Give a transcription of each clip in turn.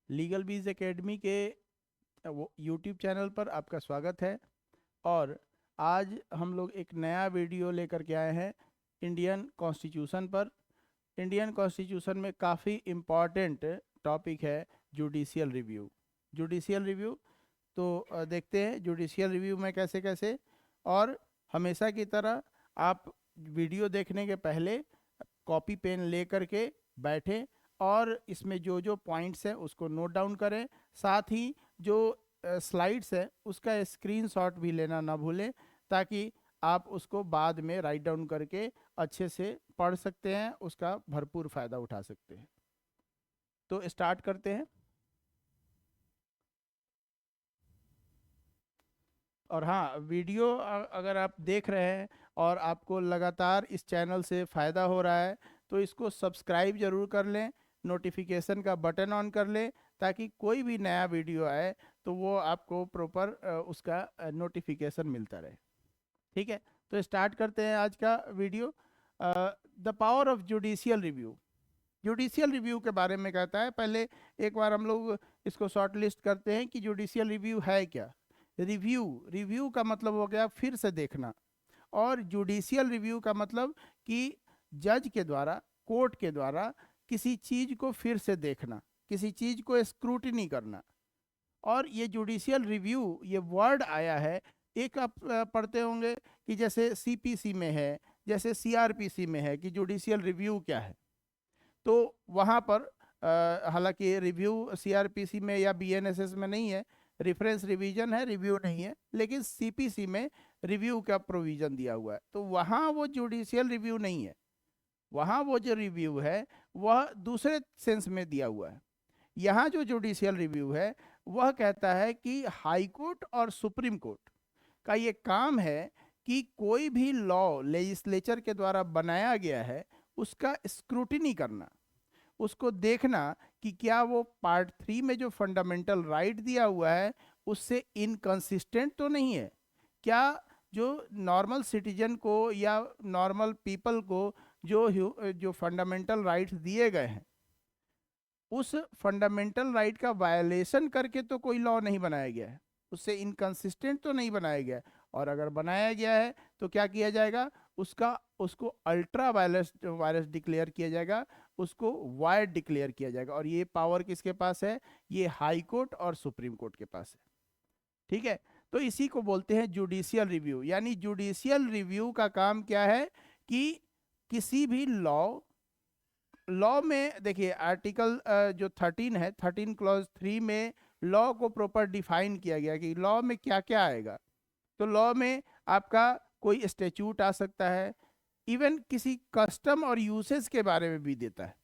Legal बीज academy के वो यूट्यूब चैनल पर आपका स्वागत है। और आज हम लोग एक नया वीडियो लेकर के आए हैं इंडियन कॉन्स्टिट्यूशन पर। इंडियन कॉन्स्टिट्यूशन में काफ़ी इम्पॉर्टेंट टॉपिक है जुडिशियल रिव्यू। जुडिशियल रिव्यू तो देखते हैं जुडिशियल रिव्यू में कैसे कैसे। और हमेशा की तरह आप वीडियो देखने के पहले कॉपी पेन ले करके बैठें और इसमें जो जो पॉइंट्स हैं उसको नोट डाउन करें। साथ ही जो स्लाइड्स है उसका स्क्रीनशॉट भी लेना ना भूलें, ताकि आप उसको बाद में राइट डाउन करके अच्छे से पढ़ सकते हैं, उसका भरपूर फ़ायदा उठा सकते हैं। तो स्टार्ट करते हैं। और हाँ, वीडियो अगर आप देख रहे हैं और आपको लगातार इस चैनल से फ़ायदा हो रहा है तो इसको सब्सक्राइब ज़रूर कर लें, नोटिफिकेशन का बटन ऑन कर लें, ताकि कोई भी नया वीडियो आए तो वो आपको प्रॉपर उसका नोटिफिकेशन मिलता रहे। ठीक है, तो स्टार्ट करते हैं आज का video. The power of judicial review. Judicial review के बारे में कहता है, पहले एक बार हम लोग इसको शॉर्ट लिस्ट करते हैं कि जुडिशियल रिव्यू है क्या। रिव्यू, रिव्यू का मतलब हो गया फिर से देखना, और जुडिशियल रिव्यू का मतलब कि जज के द्वारा, कोर्ट के द्वारा किसी चीज को फिर से देखना, किसी चीज को स्क्रूटिनी करना। और ये जुडिशियल रिव्यू, ये वर्ड आया है, एक आप पढ़ते होंगे कि जैसे सीपीसी में है, जैसे सीआरपीसी में है कि जुडिशियल रिव्यू क्या है। तो वहाँ पर हालांकि रिव्यू सीआरपीसी में या बीएनएसएस में नहीं है, रेफरेंस रिवीजन है, रिव्यू नहीं है, लेकिन सीपीसी में रिव्यू का प्रोविजन दिया हुआ है। तो वहाँ वो जुडिशियल रिव्यू नहीं है, वहाँ वो जो रिव्यू है वह दूसरे सेंस में दिया हुआ है। यहाँ जो जुडिशियल रिव्यू है वह कहता है कि हाई कोर्ट और सुप्रीम कोर्ट का ये काम है कि कोई भी लॉ लेजिस्लेचर के द्वारा बनाया गया है उसका स्क्रूटिनी करना, उसको देखना कि क्या वो पार्ट 3 में जो फंडामेंटल राइट दिया हुआ है उससे इनकंसिस्टेंट तो नहीं है। क्या जो नॉर्मल सिटीजन को या नॉर्मल पीपल को जो फंडामेंटल राइट्स दिए गए हैं उस फंडामेंटल राइट का वायलेशन करके तो कोई लॉ नहीं बनाया गया है, उससे इनकंसिस्टेंट तो नहीं बनाया गया है। और अगर बनाया गया है तो क्या किया जाएगा, उसको अल्ट्रा वायरस वायरस डिक्लेयर किया जाएगा, उसको वायड डिक्लेयर किया जाएगा। और ये पावर किसके पास है, ये हाई कोर्ट और सुप्रीम कोर्ट के पास है। ठीक है, तो इसी को बोलते हैं जुडिशियल रिव्यू। यानी जुडिशियल रिव्यू का काम क्या है कि किसी भी लॉ में देखिए आर्टिकल जो 13 है, 13 क्लॉज 3 में लॉ को प्रॉपर डिफाइन किया गया कि लॉ में क्या क्या आएगा। तो लॉ में आपका कोई स्टेच्यूट आ सकता है, इवन किसी कस्टम और यूसेज के बारे में भी देता है।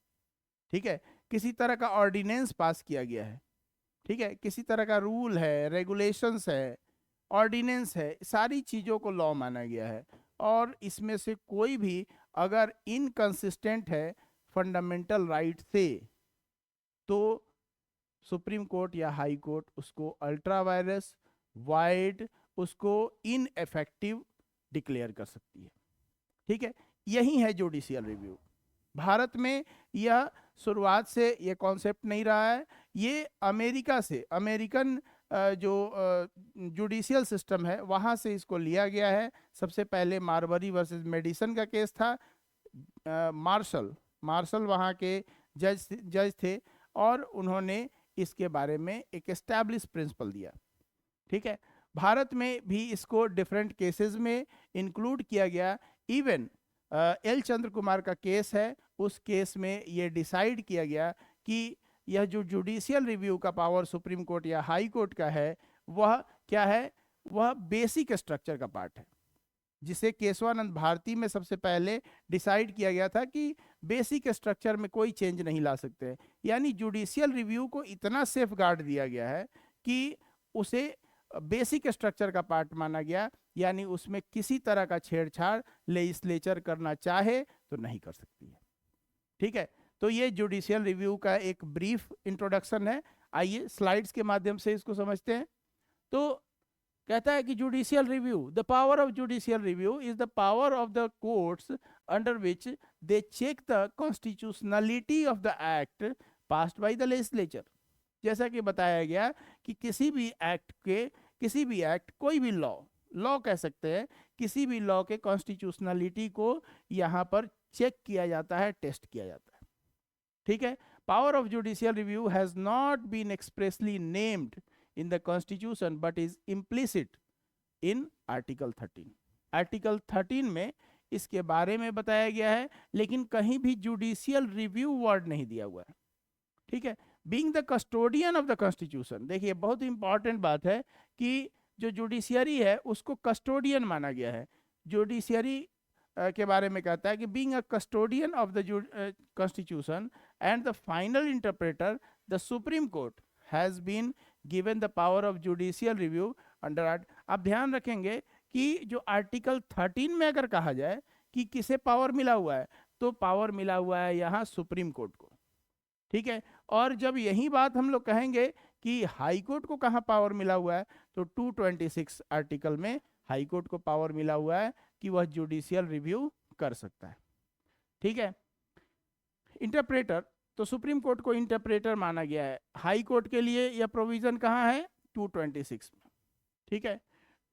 ठीक है, किसी तरह का ऑर्डिनेंस पास किया गया है, ठीक है, किसी तरह का रूल है, रेगुलेशंस है, ऑर्डिनेंस है, सारी चीज़ों को लॉ माना गया है। और इसमें से कोई भी अगर इनकंसिस्टेंट है फंडामेंटल राइट से तो सुप्रीम कोर्ट या हाई कोर्ट उसको अल्ट्रा वायरस, वाइड, उसको इनएफेक्टिव डिक्लेयर कर सकती है। ठीक है, यही है जुडिशियल रिव्यू। भारत में यह शुरुआत से ये कॉन्सेप्ट नहीं रहा है, ये अमेरिका से, अमेरिकन जो जुडिशियल सिस्टम है वहाँ से इसको लिया गया है। सबसे पहले मार्बरी वर्सेस मेडिसन का केस था। मार्शल मार्शल वहाँ के जज थे और उन्होंने इसके बारे में एक एस्टैब्लिश प्रिंसिपल दिया। ठीक है, भारत में भी इसको डिफरेंट केसेस में इंक्लूड किया गया। इवन एल चंद्र कुमार का केस है, उस केस में ये डिसाइड किया गया कि यह जो जुडिशियल रिव्यू का पावर सुप्रीम कोर्ट या हाई कोर्ट का है वह क्या है, वह बेसिक स्ट्रक्चर का पार्ट है, जिसे केशवानंद भारती में सबसे पहले डिसाइड किया गया था कि बेसिक स्ट्रक्चर में कोई चेंज नहीं ला सकते। यानी जुडिशियल रिव्यू को इतना सेफ गार्ड दिया गया है कि उसे बेसिक स्ट्रक्चर का पार्ट माना गया, यानी उसमें किसी तरह का छेड़छाड़ लेजिस्लेचर करना चाहे तो नहीं कर सकती है। ठीक है, तो ये जुडिशियल रिव्यू का एक ब्रीफ इंट्रोडक्शन है। आइए स्लाइड्स के माध्यम से इसको समझते हैं। तो कहता है कि judicial review, the power of judicial review is the power of the courts under which they check the constitutionality of the act passed by the legislature. जैसा कि बताया गया कि किसी भी एक्ट कोई भी लॉ कह सकते हैं, किसी भी लॉ के कॉन्स्टिट्यूशनलिटी को यहाँ पर चेक किया जाता है, टेस्ट किया जाता है। ठीक है, power of judicial review has not been expressly named in the constitution but is implicit in article 13। Article 13 में इसके बारे में बताया गया है, लेकिन कहीं भी जुडिशियल रिव्यू वर्ड नहीं दिया हुआ है। ठीक है, being the custodian of the constitution, देखिए बहुत इंपॉर्टेंट बात है कि जो जुडिशियरी है उसको कस्टोडियन माना गया है। जुडिशियरी के बारे में कहता है कि being a custodian of the constitution and the final interpreter, the supreme court has been given the power of judicial review under. आप ध्यान रखेंगे कि जो आर्टिकल 13 में अगर कहा जाए कि किसे पावर मिला हुआ है, तो पावर मिला हुआ है यहाँ सुप्रीम कोर्ट को। ठीक है, और जब यही बात हम लोग कहेंगे कि हाई कोर्ट को कहाँ पावर मिला हुआ है, तो 226 आर्टिकल में हाई कोर्ट को पावर मिला हुआ है कि वह जुडिशियल रिव्यू कर सकता है। ठीक है, इंटरप्रेटर, तो सुप्रीम कोर्ट को इंटरप्रेटर माना गया है। हाई कोर्ट के लिए यह प्रोविजन कहाँ है, 226 में। ठीक है,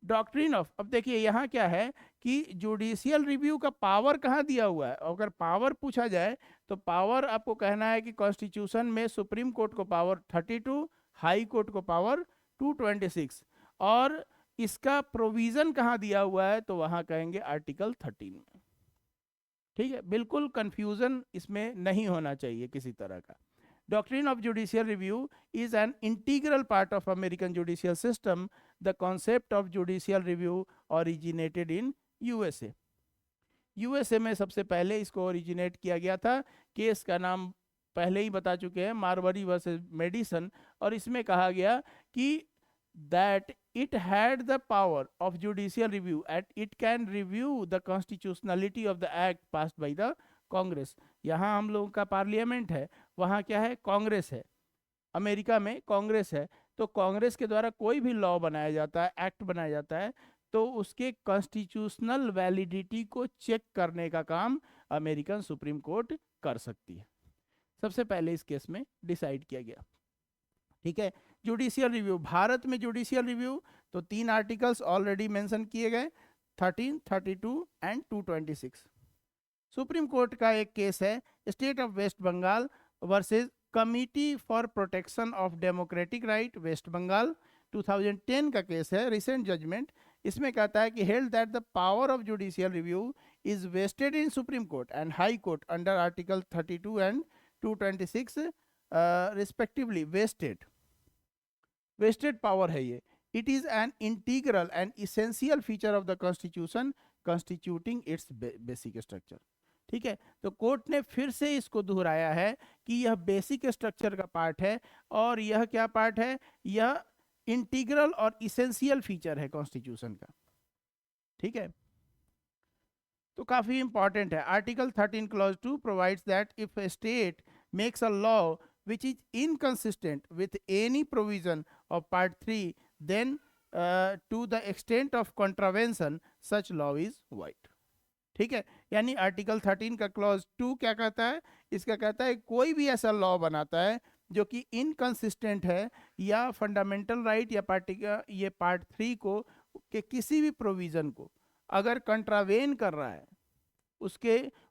डॉक्ट्रिन ऑफ, अब देखिए यहाँ क्या है कि जुडिशियल रिव्यू का पावर कहाँ दिया हुआ है। अगर पावर पूछा जाए तो पावर आपको कहना है कि कॉन्स्टिट्यूशन में सुप्रीम कोर्ट को पावर 32, हाई कोर्ट को पावर 226, और इसका प्रोविजन कहाँ दिया हुआ है, तो वहाँ कहेंगे आर्टिकल 13 में। ठीक है, बिल्कुल कंफ्यूजन इसमें नहीं होना चाहिए किसी तरह का। Doctrine of judicial review is an integral part of American judicial system. The concept of judicial review originated in USA. USA में सबसे पहले इसको ओरिजिनेट किया गया था। केस का नाम पहले ही बता चुके हैं, मारवरी वर्सेस मेडिसन, और इसमें कहा गया कि that it had the power of judicial review and it can review the constitutionality of the act passed by the Congress. यहाँ हम लोगों का पार्लियामेंट है, वहाँ क्या है, कांग्रेस है। अमेरिका में कांग्रेस है, तो कांग्रेस के द्वारा कोई भी लॉ बनाया जाता है, एक्ट बनाया जाता है, तो उसके कॉन्स्टिट्यूशनल वैलिडिटी को चेक करने का काम अमेरिकन सुप्रीम कोर्ट कर सकती है। सबसे पहले इस केस में डिसाइड किया गया। ठीक है, जुडिशियल रिव्यू, भारत में जुडिशियल रिव्यू तो 3 आर्टिकल्स ऑलरेडी मेंशन किए गए, 13, 32 एंड 226। सुप्रीम कोर्ट का एक केस है state of West Bengal versus committee for protection of democratic right West Bengal, 2010 का केस है, रिसेंट जजमेंट। इसमें कहता है कि held that the power of judicial review is vested in supreme court and high court under article 32 and 226 respectively. Vested power है ये। It is an integral and essential feature of the constitution constituting its basic structure. ठीक है, तो court ने फिर से इसको दोहराया है कि यह बेसिक स्ट्रक्चर का पार्ट है, और यह क्या पार्ट है, यह इंटीग्रल और इसेंशियल फीचर है कॉन्स्टिट्यूशन का। ठीक है, तो काफी इंपॉर्टेंट है। Article 13 clause 2 provides that if A state makes a law which is inconsistent with any provision of part 3, then to the extent of contravention such law is void। ठीक है, यानी आर्टिकल 13 का क्लॉज 2 क्या कहता है, इसका कहता है कोई भी ऐसा लॉ बनाता है जो कि इनकंसिस्टेंट है या फंडामेंटल राइट या ये पार्ट 3 को के किसी भी प्रोविजन को अगर कंट्रावेन कर रहा है,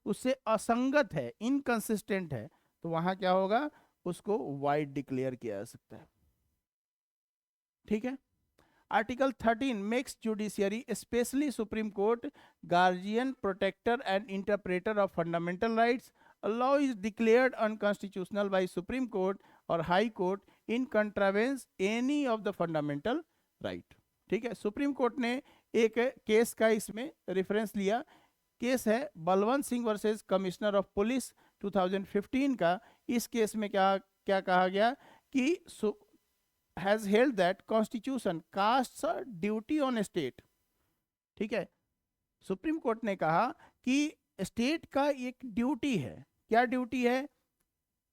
उससे असंगत है, इनकंसिस्टेंट है, तो वहां क्या होगा, उसको वाइड डिक्लेयर किया जा सकता है। ठीक है, article 13 makes judiciary specially supreme court guardian, protector and interpreter of fundamental rights. A law is declared unconstitutional by supreme court और high court in contravention any of the fundamental right. ठीक है, supreme court ने एक case का इसमें reference लिया। Case है Balwant Singh versus commissioner of police 2015 का। इस केस में क्या कहा गया कि has held that constitution castes a duty on state. ठीक है, सुप्रीम कोर्ट ने कहा कि स्टेट का एक ड्यूटी है। क्या ड्यूटी है,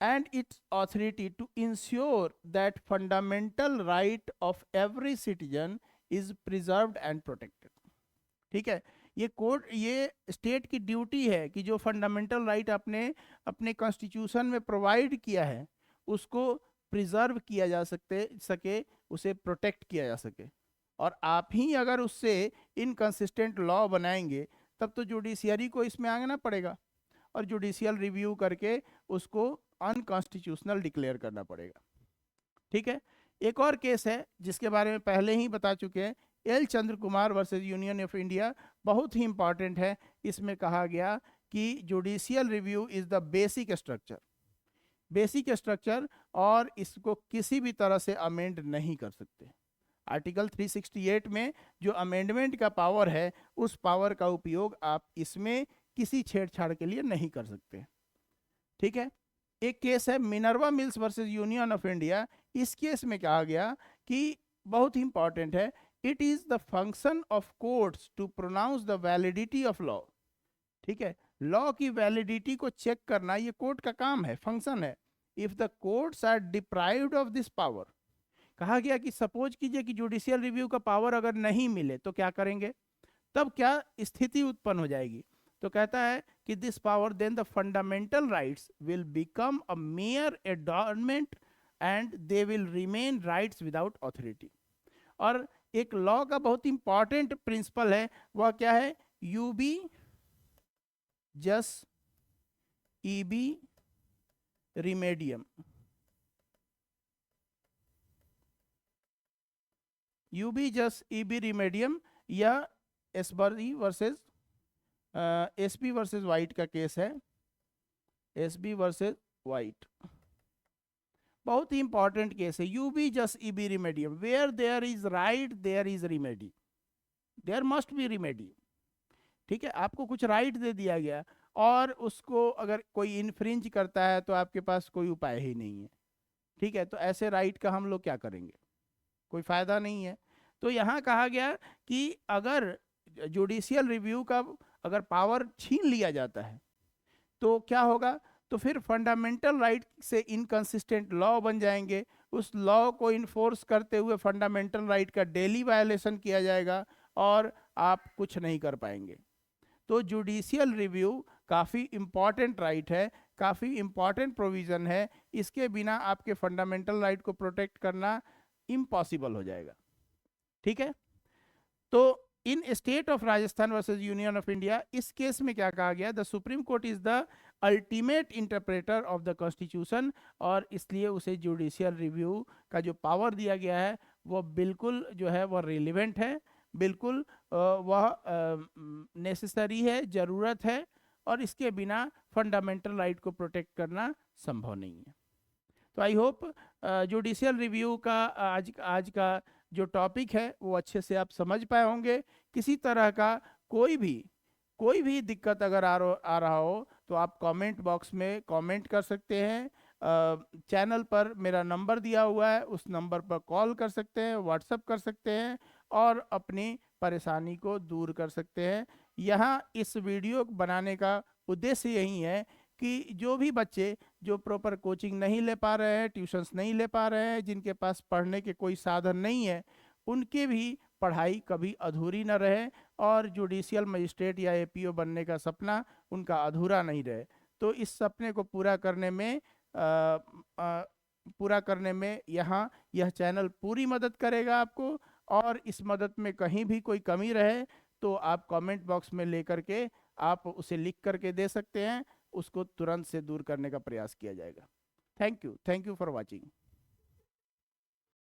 and its authority to ensure that fundamental right of every citizen is preserved and protected. ठीक है, ये स्टेट की ड्यूटी है कि जो फंडामेंटल राइट आपने अपने कॉन्स्टिट्यूशन में प्रोवाइड किया है उसको प्रिजर्व किया जा सके, उसे प्रोटेक्ट किया जा सके। और आप ही अगर उससे इनकंसिस्टेंट लॉ बनाएंगे तब तो जुडिशियरी को इसमें आना पड़ेगा और जुडिशियल रिव्यू करके उसको अनकॉन्स्टिट्यूशनल डिक्लेयर करना पड़ेगा। ठीक है। एक और केस है जिसके बारे में पहले ही बता चुके हैं, L Chandra Kumar versus Union of India, बहुत ही इंपॉर्टेंट है। इसमें कहा गया कि judicial review is the basic structure और इसको किसी भी तरह से अमेंड नहीं कर सकते। आर्टिकल 368 में जो अमेंडमेंट का पावर है, उस पावर का उपयोग आप इसमें किसी छेड़छाड़ के लिए नहीं कर सकते। ठीक है। एक केस है Minerva Mills versus Union of India. इस केस में कहा गया कि बहुत ही इंपॉर्टेंट है, it is the function of courts to pronounce the validity of law. ठीक है, लॉ की वैलिडिटी को चेक करना ये कोर्ट का काम है, फंक्शन है। If the courts are deprived of this power, कहा गया कि सपोज कीजिए कि जुडिशियल रिव्यू का पावर अगर नहीं मिले तो क्या करेंगे, तब क्या स्थिति उत्पन्न हो जाएगी। तो कहता है कि this power then the fundamental rights will become a mere adornment and they will remain rights without authority. और एक लॉ का बहुत इंपॉर्टेंट प्रिंसिपल है, वह क्या है, ubi jus ibi remedium. Ubi jus ibi remedium, या Ashby versus Ashby versus White का केस है, एसबी वर्सेस वाइट, बहुत ही इंपॉर्टेंट केस है। Ubi jus ibi remedium, where there is right there is remedy, there must be remedy. ठीक है, आपको कुछ राइट दे दिया गया और उसको अगर कोई इन्फ्रिंज करता है तो आपके पास कोई उपाय ही नहीं है। ठीक है, तो ऐसे राइट का हम लोग क्या करेंगे, कोई फायदा नहीं है। तो यहाँ कहा गया कि अगर जुडिशियल रिव्यू का अगर पावर छीन लिया जाता है तो क्या होगा, तो फिर फंडामेंटल राइट से इनकंसिस्टेंट लॉ बन जाएंगे। उस लॉ को इन्फोर्स करते हुए फंडामेंटल राइट का डेली वायलेशन किया जाएगा और आप कुछ नहीं कर पाएंगे। तो जुडिशियल रिव्यू काफ़ी इम्पॉर्टेंट राइट है, काफ़ी इम्पॉर्टेंट प्रोविज़न है। इसके बिना आपके फंडामेंटल राइट को प्रोटेक्ट करना इम्पॉसिबल हो जाएगा। ठीक है, तो इन state of Rajasthan versus Union of India, इस केस में क्या कहा गया, the supreme court is the ultimate interpreter of the constitution, और इसलिए उसे जुडिशियल रिव्यू का जो पावर दिया गया है वो बिल्कुल जो है वह रिलेवेंट है, बिल्कुल वह नेसेसरी है, ज़रूरत है, और इसके बिना फंडामेंटल राइट को प्रोटेक्ट करना संभव नहीं है। तो आई होप जुडिशियल रिव्यू का आज का जो टॉपिक है वो अच्छे से आप समझ पाए होंगे। किसी तरह का कोई भी दिक्कत अगर आ रहा हो तो आप कमेंट बॉक्स में कमेंट कर सकते हैं। चैनल पर मेरा नंबर दिया हुआ है, उस नंबर पर कॉल कर सकते हैं, व्हाट्सएप कर सकते हैं और अपनी परेशानी को दूर कर सकते हैं। यहाँ इस वीडियो बनाने का उद्देश्य यही है कि जो भी बच्चे जो प्रॉपर कोचिंग नहीं ले पा रहे हैं, ट्यूशन्स नहीं ले पा रहे हैं, जिनके पास पढ़ने के कोई साधन नहीं है, उनके भी पढ़ाई कभी अधूरी न रहे और जुडिशियल मजिस्ट्रेट या एपीओ बनने का सपना उनका अधूरा नहीं रहे। तो इस सपने को पूरा करने में यहाँ यह चैनल पूरी मदद करेगा आपको। और इस मदद में कहीं भी कोई कमी रहे तो आप कमेंट बॉक्स में लेकर के आप उसे लिख करके दे सकते हैं, उसको तुरंत से दूर करने का प्रयास किया जाएगा। Thank you for watching.